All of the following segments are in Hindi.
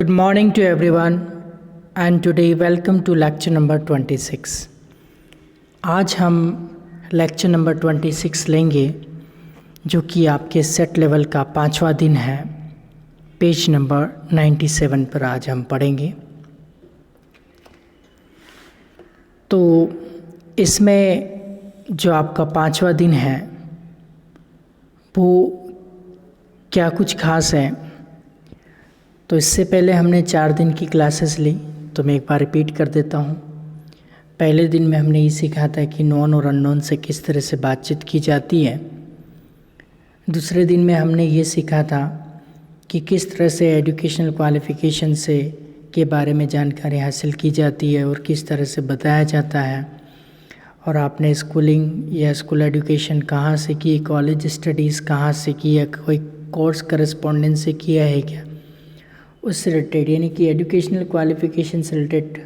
Good morning to everyone and today welcome to lecture number 26. आज हम लेक्चर नंबर 26 लेंगे जो कि आपके सेट लेवल का 5वां दिन है। पेज नंबर 97 पर आज हम पढ़ेंगे। तो इसमें जो आपका 5वां दिन है वो क्या कुछ खास है। तो इससे पहले हमने 4 दिन की क्लासेस ली, तो मैं एक बार रिपीट कर देता हूँ। पहले दिन में हमने ये सीखा था कि नॉन और अननोन से किस तरह से बातचीत की जाती है। दूसरे दिन में हमने ये सीखा था कि किस तरह से एजुकेशनल क्वालिफ़िकेशन से के बारे में जानकारी हासिल की जाती है और किस तरह से बताया जाता है। और आपने स्कूलिंग या स्कूल एजुकेशन कहाँ से की, कॉलेज स्टडीज़ कहाँ से की है, कोई कोर्स करस्पॉन्डेंस से किया है क्या, उससे रिलेटेड यानी कि एजुकेशनल क्वालिफ़िकेशन से रिलेटेड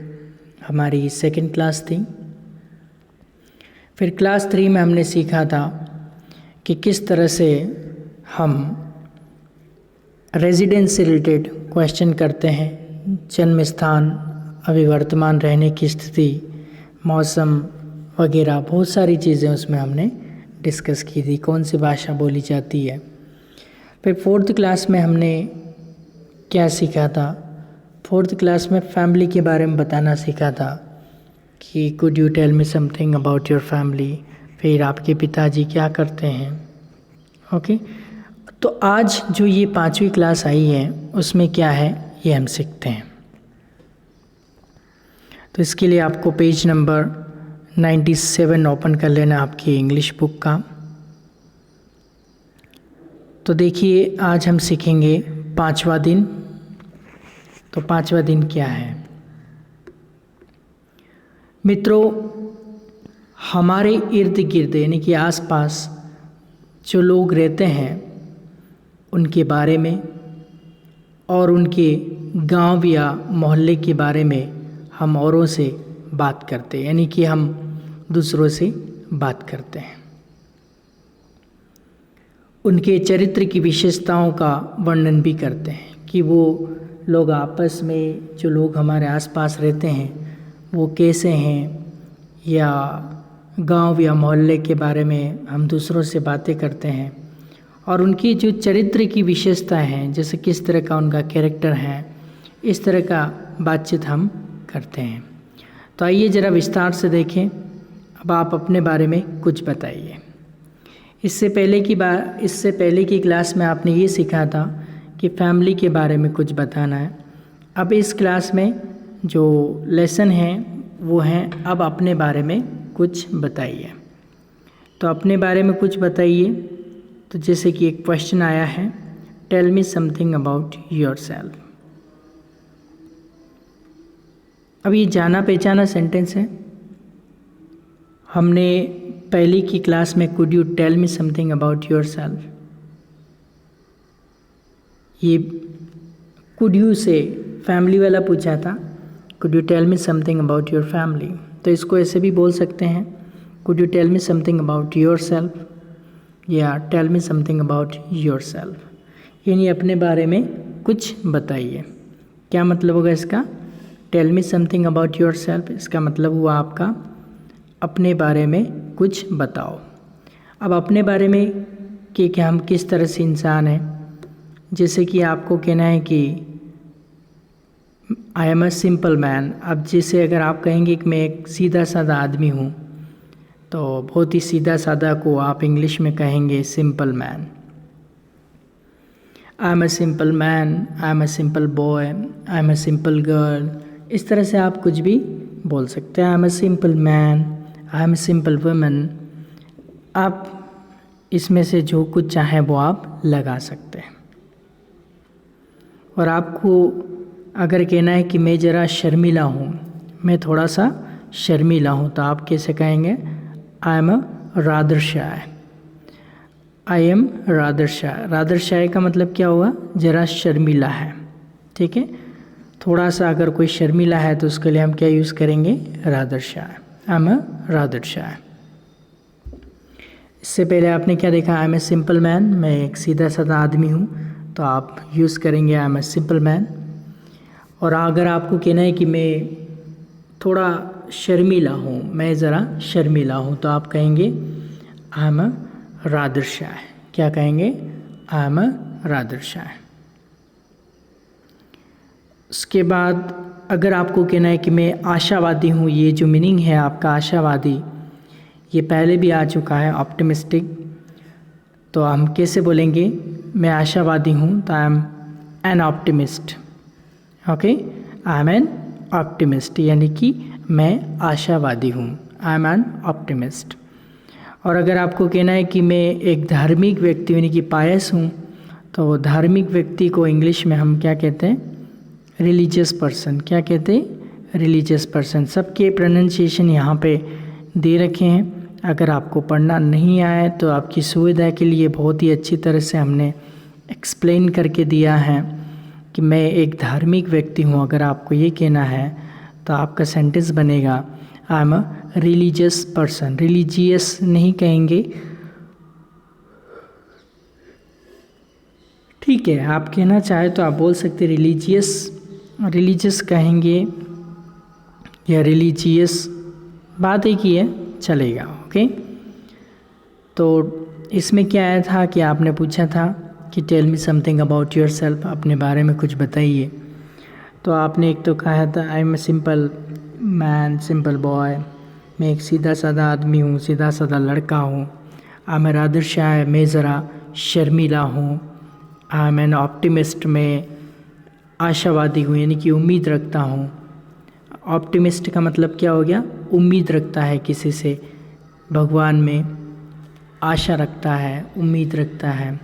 हमारी सेकंड क्लास थी। फिर क्लास 3 में हमने सीखा था कि किस तरह से हम रेजिडेंस से रिलेटेड क्वेश्चन करते हैं, जन्म स्थान, अभी वर्तमान रहने की स्थिति, मौसम वगैरह बहुत सारी चीज़ें उसमें हमने डिस्कस की थी, कौन सी भाषा बोली जाती है। फिर 4th क्लास में हमने क्या सीखा था। 4th क्लास में फैमिली के बारे में बताना सीखा था कि could you tell me something about your family. फिर आपके पिताजी क्या करते हैं। ओके, तो आज जो ये 5वीं क्लास आई है उसमें क्या है ये हम सीखते हैं। तो इसके लिए आपको पेज नंबर 97 ओपन कर लेना आपकी इंग्लिश बुक का। तो देखिए आज हम सीखेंगे 5वां दिन। तो 5वां दिन क्या है मित्रों, हमारे इर्द गिर्द यानी कि आसपास जो लोग रहते हैं उनके बारे में और उनके गांव या मोहल्ले के बारे में हम औरों से बात करते हैं, यानी कि हम दूसरों से बात करते हैं। उनके चरित्र की विशेषताओं का वर्णन भी करते हैं कि वो लोग आपस में, जो लोग हमारे आसपास रहते हैं वो कैसे हैं, या गांव या मोहल्ले के बारे में हम दूसरों से बातें करते हैं। और उनकी जो चरित्र की विशेषता हैं, जैसे किस तरह का उनका कैरेक्टर है, इस तरह का बातचीत हम करते हैं। तो आइए ज़रा विस्तार से देखें। अब आप अपने बारे में कुछ बताइए। इससे पहले की क्लास में आपने ये सीखा था कि फैमिली के बारे में कुछ बताना है। अब इस क्लास में जो लेसन है वो है अब अपने बारे में कुछ बताइए। तो अपने बारे में कुछ बताइए। तो जैसे कि एक क्वेश्चन आया है, tell me something about yourself. अब ये जाना पहचाना सेंटेंस है। हमने पहली की क्लास में could you tell me something about yourself, ये कुड यू से फैमिली वाला पूछा था, could you tell me something about your family. तो इसको ऐसे भी बोल सकते हैं, could you tell me something about yourself या tell me something about yourself, यानी अपने बारे में कुछ बताइए। क्या मतलब होगा इसका? Tell me something about yourself, इसका मतलब हुआ आपका अपने बारे में कुछ बताओ। अब अपने बारे में कि हम किस तरह से इंसान हैं, जैसे कि आपको कहना है कि आई एम अ सिंपल मैन। अब जैसे अगर आप कहेंगे कि मैं एक सीधा साधा आदमी हूँ, तो बहुत ही सीधा साधा को आप इंग्लिश में कहेंगे simple man. I am a simple man, I am a simple boy, I am a simple girl, इस तरह से आप कुछ भी बोल सकते हैं। I am a simple man, I am a simple woman. आप इसमें से जो कुछ चाहें वो आप लगा सकते हैं। और आपको अगर कहना है कि मैं ज़रा शर्मीला हूँ, मैं थोड़ा सा शर्मीला हूँ, तो आप कैसे कहेंगे? I am a rather shy, I am rather shy. Rather shy का मतलब क्या हुआ? ज़रा शर्मीला है। ठीक है, थोड़ा सा अगर कोई शर्मीला है तो उसके लिए हम क्या यूज़ करेंगे? Rather shy, I am a rather shy. इससे पहले आपने क्या देखा? I am a simple man, मैं एक सीधा साधा आदमी हूँ, तो आप यूज़ करेंगे I am a simple man. और अगर आपको कहना है कि मैं थोड़ा शर्मीला हूँ, मैं ज़रा शर्मीला हूँ, तो आप कहेंगे आई एम रादर शाय। क्या कहेंगे? आई एम रादर शाय। उसके बाद अगर आपको कहना है कि मैं आशावादी हूँ, ये जो मीनिंग है आपका आशावादी, ये पहले भी आ चुका है, ऑप्टिमिस्टिक। तो हम कैसे बोलेंगे मैं आशावादी हूँ? तो I am an optimist. Okay, I am an optimist, यानी कि मैं आशावादी हूँ, आई एम एन ऑप्टिमिस्ट। और अगर आपको कहना है कि मैं एक धार्मिक व्यक्ति यानी कि पायस हूँ, तो धार्मिक व्यक्ति को इंग्लिश में हम क्या कहते हैं? Religious person. क्या कहते हैं? Religious person. सबके प्रोनाउंसिएशन यहाँ पे दे रखे हैं। अगर आपको पढ़ना नहीं आए तो आपकी सुविधा के लिए बहुत ही अच्छी तरह से हमने एक्सप्लेन करके दिया है कि मैं एक धार्मिक व्यक्ति हूँ। अगर आपको ये कहना है तो आपका सेंटेंस बनेगा आई am a religious person. Religious नहीं कहेंगे, ठीक है, आप कहना चाहे तो आप बोल सकते रिलीजियस कहेंगे या रिलीजियस, बात एक ही है, चलेगा। ओके, तो इसमें क्या आया था कि आपने पूछा था कि tell me something about yourself, अपने बारे में कुछ बताइए। तो आपने एक तो कहा था I am a simple man, simple boy, मैं एक सीधा साधा आदमी हूँ, सीधा साधा लड़का हूँ। आई एम रादर शाय, मैं ज़रा शर्मीला हूँ। आई एम एन ऑप्टिमिस्ट, मैं आशावादी हूँ यानी कि उम्मीद रखता हूँ। ऑप्टिमिस्ट का मतलब क्या हो गया? उम्मीद रखता है किसी से, भगवान में आशा रखता है, उम्मीद रखता है।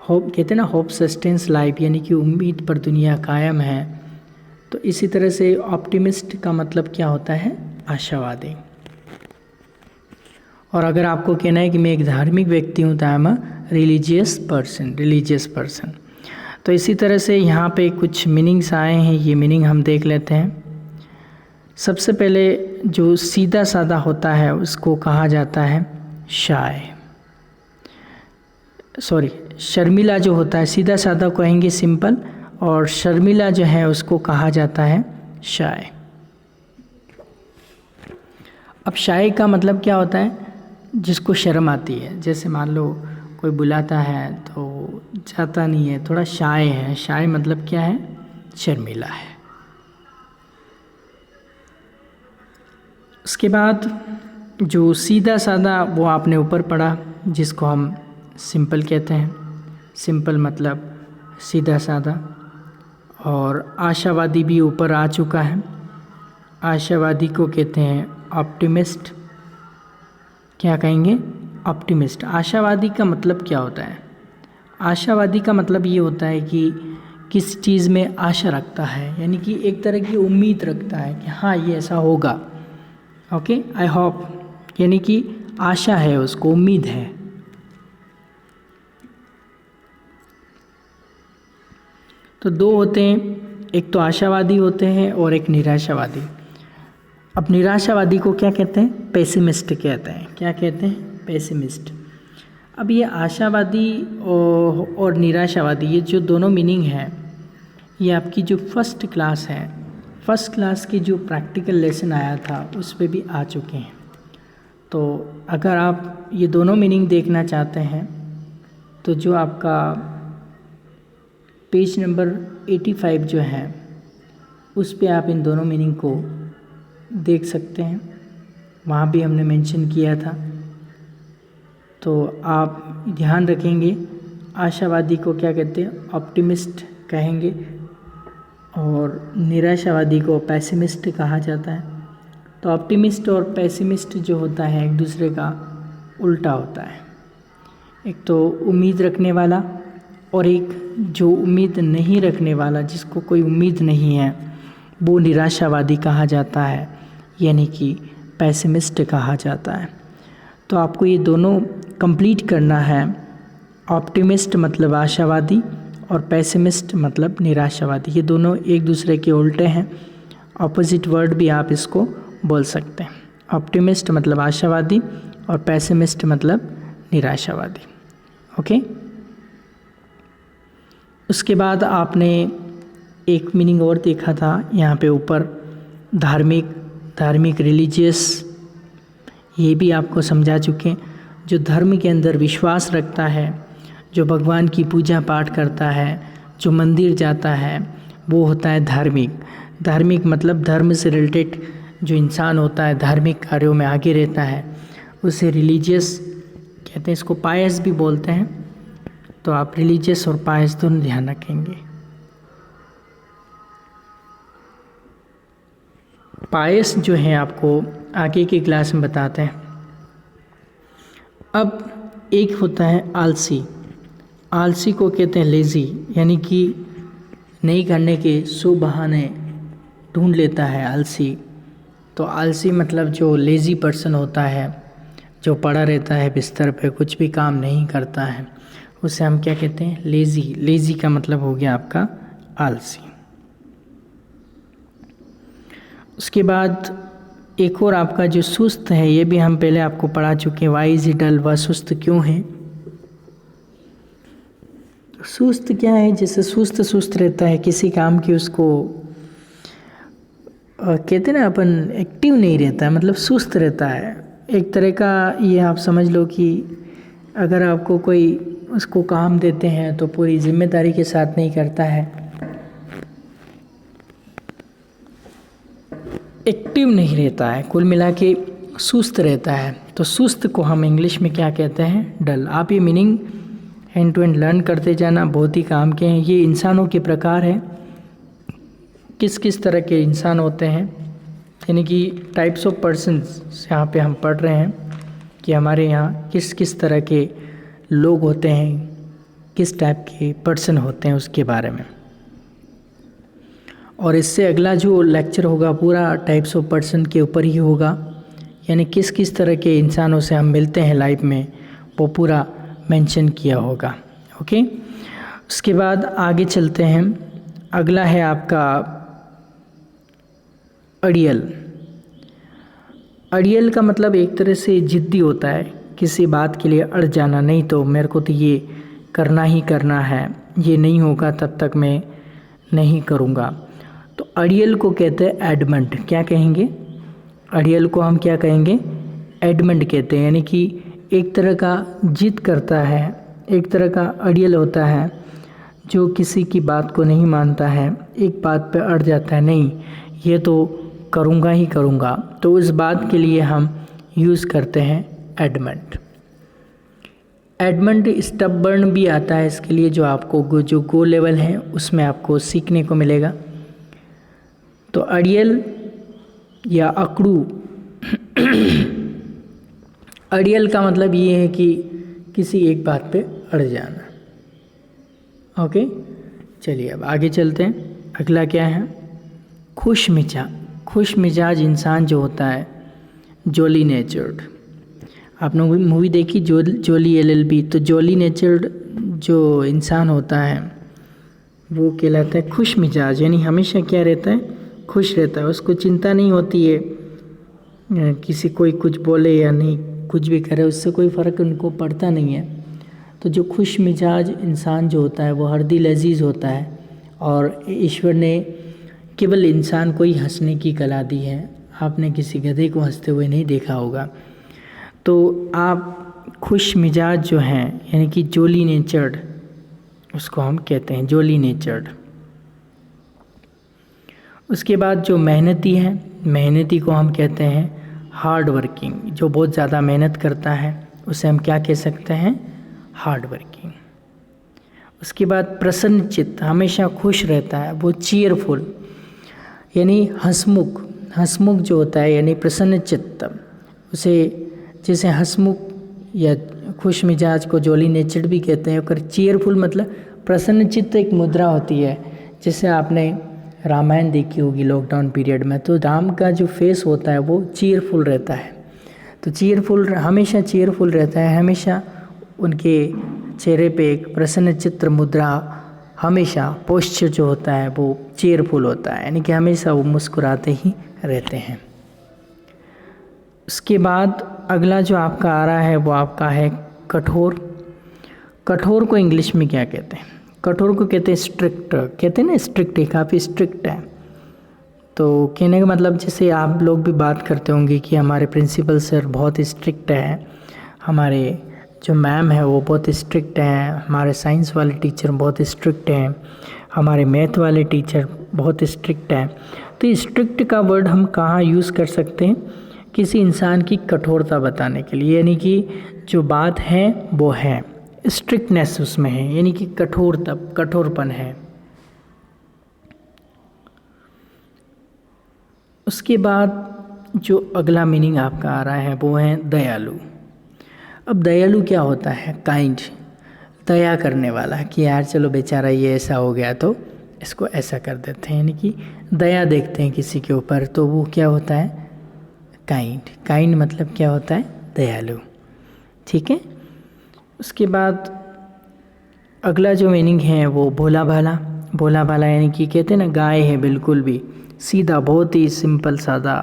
होप कहते हैं ना, होप सस्टेन्स लाइफ, यानी कि उम्मीद पर दुनिया कायम है। तो इसी तरह से ऑप्टिमिस्ट का मतलब क्या होता है? आशावादी। और अगर आपको कहना है कि मैं एक धार्मिक व्यक्ति हूँ तो I am a religious person. तो इसी तरह से यहाँ पे कुछ मीनिंग्स आए हैं, ये मीनिंग हम देख लेते हैं। सबसे पहले जो सीधा साधा होता है उसको कहा जाता है शाय, शर्मिला जो होता है, सीधा साधा कहेंगे सिंपल, और शर्मिला जो है उसको कहा जाता है शाय। अब शाय का मतलब क्या होता है? जिसको शर्म आती है। जैसे मान लो कोई बुलाता है तो जाता नहीं है, थोड़ा शाय है। शाय मतलब क्या है? शर्मिला है। उसके बाद जो सीधा साधा वो आपने ऊपर पढ़ा, जिसको हम सिंपल कहते हैं। सिंपल मतलब सीधा साधा। और आशावादी भी ऊपर आ चुका है। आशावादी को कहते हैं ऑप्टिमिस्ट। क्या कहेंगे? ऑप्टिमिस्ट। आशावादी का मतलब क्या होता है? आशावादी का मतलब ये होता है कि किस चीज़ में आशा रखता है, यानी कि एक तरह की उम्मीद रखता है कि हाँ ये ऐसा होगा। ओके, आई होप, यानी कि आशा है उसको, उम्मीद है। तो दो होते हैं, एक तो आशावादी होते हैं और एक निराशावादी। अब निराशावादी को क्या कहते हैं? पेसिमिस्ट कहते हैं। क्या कहते हैं? पेसिमिस्ट। अब ये आशावादी और निराशावादी, ये जो दोनों मीनिंग है, ये आपकी जो फर्स्ट क्लास की जो प्रैक्टिकल लेसन आया था उस पे भी आ चुके हैं। तो अगर आप ये दोनों मीनिंग देखना चाहते हैं तो जो आपका पेज नंबर 85 जो है उस पे आप इन दोनों मीनिंग को देख सकते हैं, वहाँ भी हमने मेंशन किया था। तो आप ध्यान रखेंगे, आशावादी को क्या कहते हैं? ऑप्टिमिस्ट कहेंगे, और निराशावादी को पेसिमिस्ट कहा जाता है। तो ऑप्टिमिस्ट और पेसिमिस्ट जो होता है एक दूसरे का उल्टा होता है। एक तो उम्मीद रखने वाला और एक जो उम्मीद नहीं रखने वाला, जिसको कोई उम्मीद नहीं है, वो निराशावादी कहा जाता है, यानी कि पेसिमिस्ट कहा जाता है। तो आपको ये दोनों कंप्लीट करना है। ऑप्टिमिस्ट मतलब आशावादी और पेसिमिस्ट मतलब निराशावादी। ये दोनों एक दूसरे के उल्टे हैं, ऑपोजिट वर्ड भी आप इसको बोल सकते हैं। ऑप्टिमिस्ट मतलब आशावादी और पेसिमिस्ट मतलब निराशावादी। ओके, उसके बाद आपने एक मीनिंग और देखा था यहाँ पे ऊपर, धार्मिक रिलीजियस, ये भी आपको समझा चुके हैं। जो धर्म के अंदर विश्वास रखता है, जो भगवान की पूजा पाठ करता है, जो मंदिर जाता है, वो होता है धार्मिक। धार्मिक मतलब धर्म से रिलेटेड जो इंसान होता है, धार्मिक कार्यों में आगे रहता है, उसे रिलीजियस कहते हैं। इसको पायस भी बोलते हैं। तो आप रिलीजियस और पायस दोनों ध्यान रखेंगे। पायस जो है आपको आगे की क्लास में बताते हैं। अब एक होता है आलसी। आलसी को कहते हैं लेज़ी, यानी कि नहीं करने के सौ बहाने ढूंढ लेता है आलसी। तो आलसी मतलब जो लेज़ी पर्सन होता है, जो पड़ा रहता है बिस्तर पे, कुछ भी काम नहीं करता है, उसे हम क्या कहते हैं? लेज़ी। लेज़ी का मतलब हो गया आपका आलसी। उसके बाद एक और आपका जो सुस्त है, ये भी हम पहले आपको पढ़ा चुके हैं। वाई इज डल, वह सुस्त क्यों है? सुस्त क्या है? जैसे सुस्त रहता है किसी काम की, उसको कहते हैं ना अपन, एक्टिव नहीं रहता है, मतलब सुस्त रहता है एक तरह का। ये आप समझ लो कि अगर आपको कोई उसको काम देते हैं तो पूरी जिम्मेदारी के साथ नहीं करता है, एक्टिव नहीं रहता है, कुल मिला के सुस्त रहता है। तो सुस्त को हम इंग्लिश में क्या कहते हैं? डल। आप ये meaning hand to hand learn करते जाना, बहुत ही काम के हैं। ये इंसानों के प्रकार हैं, किस किस तरह के इंसान होते हैं, यानी कि टाइप्स ऑफ पर्सन्स यहाँ पे हम पढ़ रहे हैं कि हमारे यहाँ किस किस तरह के लोग होते हैं, किस टाइप के पर्सन होते हैं, उसके बारे में। और इससे अगला जो लेक्चर होगा पूरा टाइप्स ऑफ पर्सन के ऊपर ही होगा, यानी किस किस तरह के इंसानों से हम मिलते हैं लाइफ में, वो पूरा मेंशन किया होगा। ओके, उसके बाद आगे चलते हैं। अगला है आपका अड़ियल। अड़ियल का मतलब एक तरह से जिद्दी होता है, किसी बात के लिए अड़ जाना, नहीं तो मेरे को तो ये करना ही करना है, ये नहीं होगा तब तक मैं नहीं करूँगा। तो अड़ियल को कहते हैं एडमंड। क्या कहेंगे? अड़ियल को हम क्या कहेंगे? एडमंड कहते हैं, यानी कि एक तरह का जिद करता है, एक तरह का अड़ियल होता है जो किसी की बात को नहीं मानता है, एक बात पे अड़ जाता है, नहीं ये तो करूँगा ही करूँगा। तो उस बात के लिए हम यूज़ करते हैं एडमंड। एडमंड स्टबर्न भी आता है इसके लिए, जो आपको जो गो लेवल है उसमें आपको सीखने को मिलेगा। तो अड़ियल या अकड़ू अड़ियल का मतलब ये है कि किसी एक बात पे अड़ जाना। ओके, चलिए अब आगे चलते हैं। अगला क्या है? खुश मिजाज। खुश मिजाज इंसान जो होता है, जॉली नेचर्ड। आपने मूवी देखी जोली LLB? तो जॉली नेचर्ड जो इंसान होता है वो कहलाता है खुश मिजाज, यानी हमेशा क्या रहता है? खुश रहता है। उसको चिंता नहीं होती है किसी कोई कुछ बोले या नहीं, कुछ भी करे उससे कोई फ़र्क उनको पड़ता नहीं है। तो जो खुश मिजाज इंसान जो होता है वो हरदिल लजीज होता है, और ईश्वर ने केवल इंसान को ही हंसने की कला दी है। आपने किसी गधे को हंसते हुए नहीं देखा होगा। तो आप खुश मिजाज जो हैं, यानी कि जॉली नेचर्ड, उसको हम कहते हैं जॉली नेचर्ड। उसके बाद जो मेहनती है, मेहनती को हम कहते हैं हार्ड वर्किंग। जो बहुत ज़्यादा मेहनत करता है उसे हम क्या कह सकते हैं? Hard working. उसके बाद प्रसन्न चित्त, हमेशा खुश रहता है, वो चीयरफुल, यानी हंसमुख। हंसमुख जो होता है यानी प्रसन्न चित्त, उसे जैसे हंसमुख या खुश मिजाज को जॉली नेचर्ड भी कहते हैं। और चीयरफुल मतलब प्रसन्न चित्त एक मुद्रा होती है, जैसे आपने रामायण देखी होगी लॉकडाउन पीरियड में, तो राम का जो फेस होता है वो चीयरफुल रहता है। तो चीयरफुल, हमेशा चीयरफुल रहता है, हमेशा उनके चेहरे पे एक प्रसन्न चित्र मुद्रा, हमेशा पोस्चर जो होता है वो चीयरफुल होता है, यानी कि हमेशा वो मुस्कुराते ही रहते हैं। उसके बाद अगला जो आपका आ रहा है वो आपका है कठोर। कठोर को इंग्लिश में क्या कहते हैं? कठोर को कहते हैं स्ट्रिक्ट, कहते हैं ना स्ट्रिक्ट है, काफ़ी स्ट्रिक्ट है। तो कहने का मतलब जैसे आप लोग भी बात करते होंगे कि हमारे प्रिंसिपल सर बहुत स्ट्रिक्ट है, हमारे जो मैम है वो बहुत स्ट्रिक्ट हैं, हमारे साइंस वाले टीचर बहुत स्ट्रिक्ट हैं, हमारे मैथ वाले टीचर बहुत स्ट्रिक्ट हैं। तो स्ट्रिक्ट का वर्ड हम कहाँ यूज़ कर सकते हैं? किसी इंसान की कठोरता बताने के लिए, यानी कि जो बात है वो है, स्ट्रिक्टनेस उसमें है, यानी कि कठोरपन है। उसके बाद जो अगला मीनिंग आपका आ रहा है वो है दयालु। अब दयालु क्या होता है? काइंड, दया करने वाला, कि यार चलो बेचारा ये ऐसा हो गया तो इसको ऐसा कर देते हैं, यानी कि दया देखते हैं किसी के ऊपर, तो वो क्या होता है? काइंड। काइंड मतलब क्या होता है? दयालु। ठीक है। उसके बाद अगला जो मीनिंग है वो भोला भाला। भोला भाला यानी कि कहते हैं ना गाय है बिल्कुल भी सीधा, बहुत ही सिंपल सादा,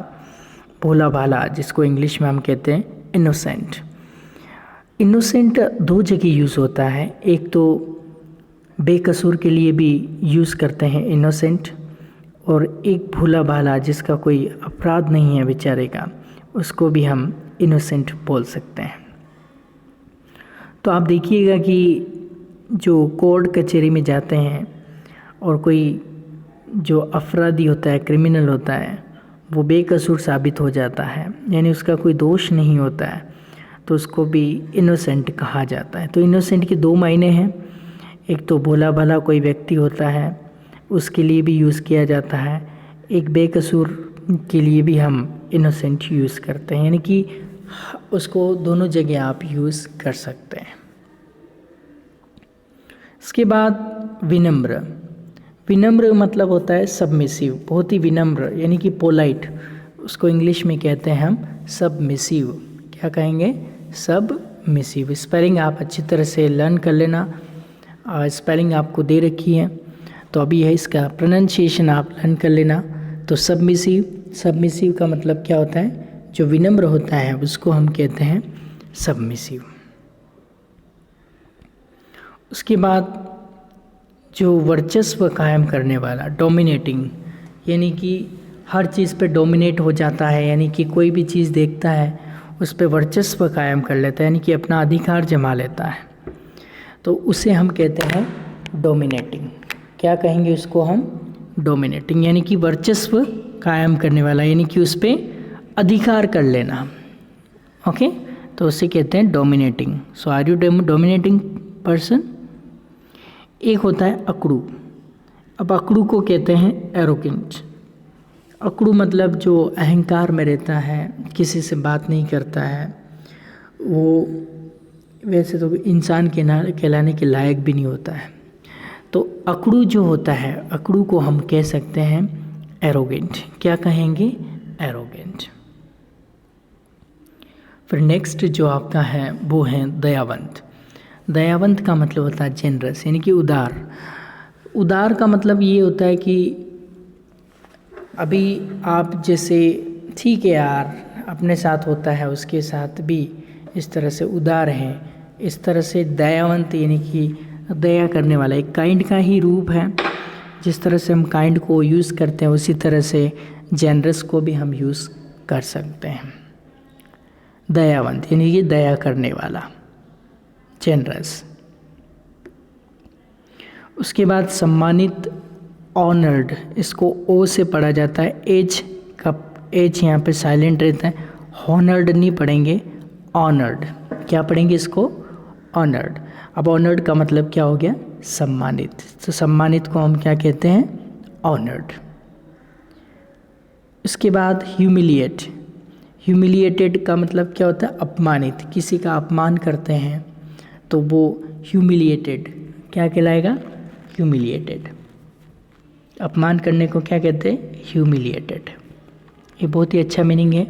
भोला भाला, जिसको इंग्लिश में हम कहते हैं इनोसेंट। इनोसेंट दो जगह यूज़ होता है, एक तो बेकसूर के लिए भी यूज़ करते हैं इनोसेंट, और एक भोला भाला जिसका कोई अपराध नहीं है बेचारे का, उसको भी हम इनोसेंट बोल सकते हैं। तो आप देखिएगा कि जो कोर्ट कचहरी में जाते हैं और कोई जो अपराधी होता है, क्रिमिनल होता है, वो बेकसूर साबित हो जाता है, यानी उसका कोई दोष नहीं होता है, तो उसको भी इनोसेंट कहा जाता है। तो इनोसेंट के दो मायने हैं, एक तो भोला भाला कोई व्यक्ति होता है उसके लिए भी यूज़ किया जाता है, एक बेकसूर के लिए भी हम इनोसेंट यूज़ करते हैं, यानी कि उसको दोनों जगह आप यूज़ कर सकते हैं। इसके बाद विनम्र। विनम्र मतलब होता है सबमिसिव, बहुत ही विनम्र, यानी कि पोलाइट, उसको इंग्लिश में कहते हैं हम सबमिसिव। क्या कहेंगे? सबमिसिव। स्पेलिंग आप अच्छी तरह से लर्न कर लेना, स्पेलिंग आपको दे रखी है, तो अभी है इसका प्रोनाउंसिएशन आप लर्न कर लेना। तो सबमिसिव, सबमिसिव का मतलब क्या होता है? जो विनम्र होता है उसको हम कहते हैं सबमिसिव। उसके बाद जो वर्चस्व कायम करने वाला, डोमिनेटिंग, यानी कि हर चीज़ पे डोमिनेट हो जाता है, यानी कि कोई भी चीज़ देखता है उस पे वर्चस्व कायम कर लेता है, यानी कि अपना अधिकार जमा लेता है, तो उसे हम कहते हैं डोमिनेटिंग। क्या कहेंगे उसको हम? डोमिनेटिंग, यानी कि वर्चस्व कायम करने वाला, यानी कि उस पर अधिकार कर लेना। ओके, तो उसे कहते हैं dominating. So are you dominating person? एक होता है अकड़ू। अब अकड़ू को कहते हैं एरोगेंट। अकड़ू मतलब जो अहंकार में रहता है, किसी से बात नहीं करता है, वो वैसे तो इंसान के कहलाने के लायक भी नहीं होता है। तो अकड़ू जो होता है, अकड़ू को हम कह सकते हैं एरोगेंट। क्या कहेंगे? एरोगेंट। फिर नेक्स्ट जो आपका है वो है दयावंत। दयावंत का मतलब होता है जेनरस, यानी कि उदार। उदार का मतलब ये होता है कि अभी आप जैसे ठीक है यार अपने साथ होता है उसके साथ भी इस तरह से उदार हैं, इस तरह से दयावंत यानी कि दया करने वाला, एक काइंड का ही रूप है। जिस तरह से हम काइंड को यूज़ करते हैं उसी तरह से जेनरस को भी हम यूज़ कर सकते हैं। दयावंत यानी कि दया करने वाला, जेनरस। उसके बाद सम्मानित, ऑनर्ड, इसको ओ से पढ़ा जाता है, एज का एज यहाँ पे साइलेंट रहता है, हॉनर्ड नहीं पढ़ेंगे, ऑनर्ड। क्या पढ़ेंगे इसको? ऑनर्ड। अब ऑनर्ड का मतलब क्या हो गया? सम्मानित। तो सम्मानित को हम क्या कहते हैं? ऑनर्ड। उसके बाद ह्यूमिलिएट। ह्यूमिलिएटेड का मतलब क्या होता है? अपमानित। किसी का अपमान करते हैं तो वो ह्यूमिलिएटेड क्या कहलाएगा? ह्यूमिलिएटेड। अपमान करने को क्या कहते हैं? ह्यूमिलिएटेड। ये बहुत ही अच्छा मीनिंग है।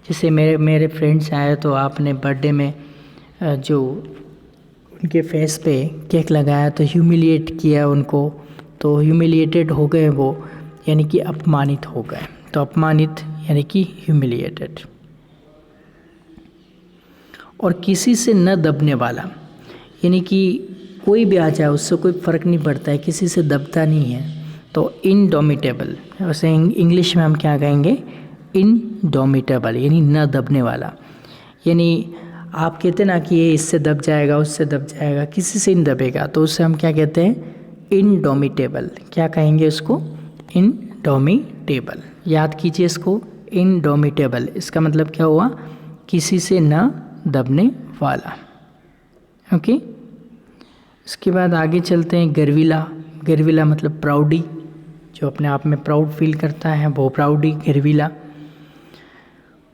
जैसे मेरे फ्रेंड्स आए तो आपने बर्थडे में जो उनके फेस पे केक लगाया तो ह्यूमिलिएट किया उनको, तो ह्यूमिलिएटेड हो गए वो, यानी कि अपमानित हो गए। तो अपमानित यानी कि ह्यूमिलिएटेड। और किसी से न दबने वाला, यानी कि कोई भी आ जाए उससे कोई फ़र्क नहीं पड़ता है, किसी से दबता नहीं है। तो इनडोमिटेबल, वैसे इंग्लिश में हम क्या कहेंगे, इनडोमिटेबल यानी न दबने वाला। यानी आप कहते ना कि ये इससे दब जाएगा उससे दब जाएगा, किसी से नहीं दबेगा, तो उससे हम क्या कहते हैं, इनडोमिटेबल। क्या कहेंगे उसको, इनडोमिटेबल। याद कीजिए इसको, इनडोमिटेबल इसका मतलब क्या हुआ, किसी से न दबने वाला। ओके, इसके बाद आगे चलते हैं, गर्विला। गर्विला मतलब प्राउडी, जो अपने आप में प्राउड फील करता है वो प्राउडी, गर्विला।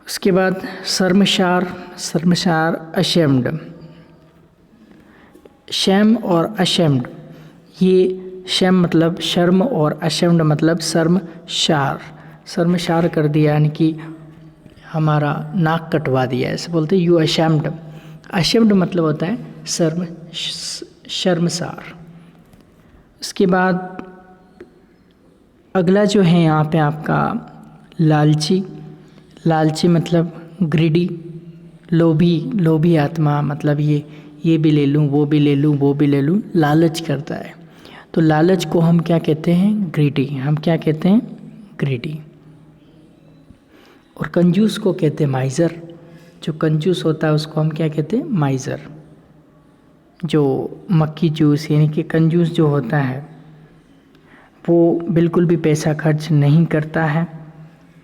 उसके बाद शर्मसार, शर्मसार, अशेम्ड। शैम और अशेम्ड, ये शैम मतलब शर्म और अशेम्ड मतलब शर्मसार। शर्मसार कर दिया यानी कि हमारा नाक कटवा दिया, ऐसे बोलते हैं यू अशेम्ड। अशेम्ड मतलब होता है शर्मसार। इसके बाद अगला जो है यहाँ पे आपका लालची। लालची मतलब ग्रीडी, लोभी, लोभी आत्मा, मतलब ये भी ले लूँ वो भी ले लूँ वो भी ले लूँ, लालच करता है। तो लालच को हम क्या कहते हैं, ग्रीडी। हम क्या कहते हैं, ग्रीडी। और कंजूस को कहते हैं माइज़र। जो कंजूस होता है उसको हम क्या कहते हैं, माइज़र। जो मक्खी जूस यानी कि कंजूस जो होता है वो बिल्कुल भी पैसा खर्च नहीं करता है,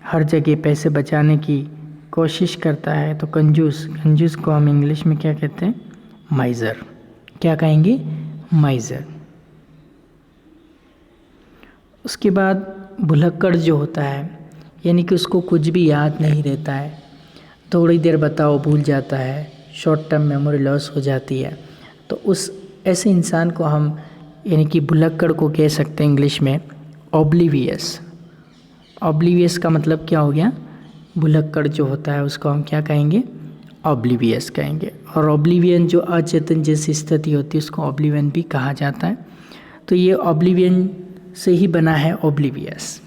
हर जगह पैसे बचाने की कोशिश करता है। तो कंजूस, कंजूस को हम इंग्लिश में क्या कहते हैं, माइज़र। क्या कहेंगे, माइज़र। उसके बाद भुलक्कड़ जो होता है, यानी कि उसको कुछ भी याद नहीं रहता है, थोड़ी देर बताओ भूल जाता है, शॉर्ट टर्म मेमोरी लॉस हो जाती है। तो उस ऐसे इंसान को हम यानी कि भुलक्कड़ को कह सकते हैं इंग्लिश में ऑब्लिवियस। ऑब्लिवियस का मतलब क्या हो गया, भुलक्कड़ जो होता है उसको हम क्या कहेंगे, ऑब्लिवियस कहेंगे। और ऑब्लिवियन जो अचेतन जैसी स्थिति होती है उसको ऑब्लिवियन भी कहा जाता है। तो ये ऑब्लिवियन से ही बना है ऑब्लिवियस।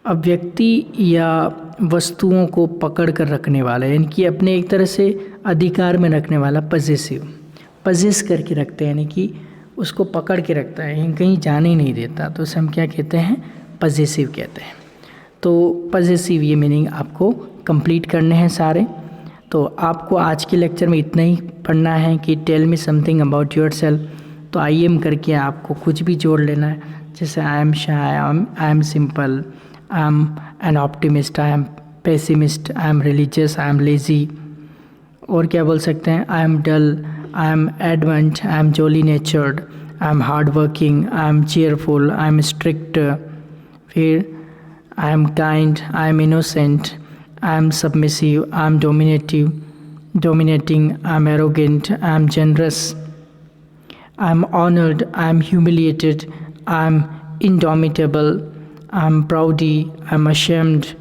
अब व्यक्ति या वस्तुओं को पकड़ कर रखने वाला, यानी कि अपने एक तरह से अधिकार में रखने वाला, पजेसिव। पजेस करके रखते हैं यानी कि उसको पकड़ के रखता है, कहीं जाने ही नहीं देता, तो उसे हम क्या कहते हैं, पजेसिव कहते हैं। तो पजेसिव ये मीनिंग आपको कंप्लीट करने हैं सारे। तो आपको आज के लेक्चर में इतना ही पढ़ना है कि tell me something about yourself. तो आई एम करके आपको कुछ भी जोड़ लेना है, जैसे I am shy, I am simple, I am an optimist, I am pessimist, I am religious, I am lazy. और क्या बोल सकते हैं, I am dull, I am advent, I am jolly natured, I am hard working, I am cheerful, I am strict. फिर I am kind, I am innocent, I am submissive, I am dominating, I am arrogant, I am generous, I am honored, I am humiliated, I am indomitable, I am proudy, I am ashamed,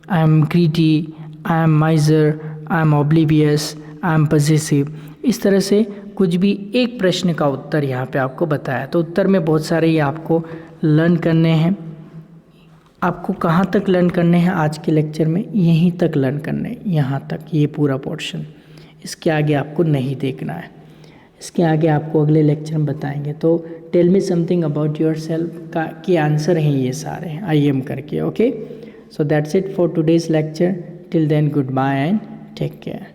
I am greedy, I am miser, I am oblivious, I am possessive। इस तरह से कुछ भी एक प्रश्न का उत्तर यहाँ पे आपको बताया। तो उत्तर में बहुत सारे ये आपको लर्न करने हैं। आपको कहाँ तक लर्न करने हैं आज के लेक्चर में, यहीं तक लर्न करने हैं, यहाँ तक, ये पूरा पोर्शन। इसके आगे आपको नहीं देखना है, इसके आगे आपको अगले लेक्चर में बताएंगे। तो tell me something about yourself का के आंसर हैं ये सारे, आई एम करके। Okay, so that's it for today's lecture. Till then goodbye and take care.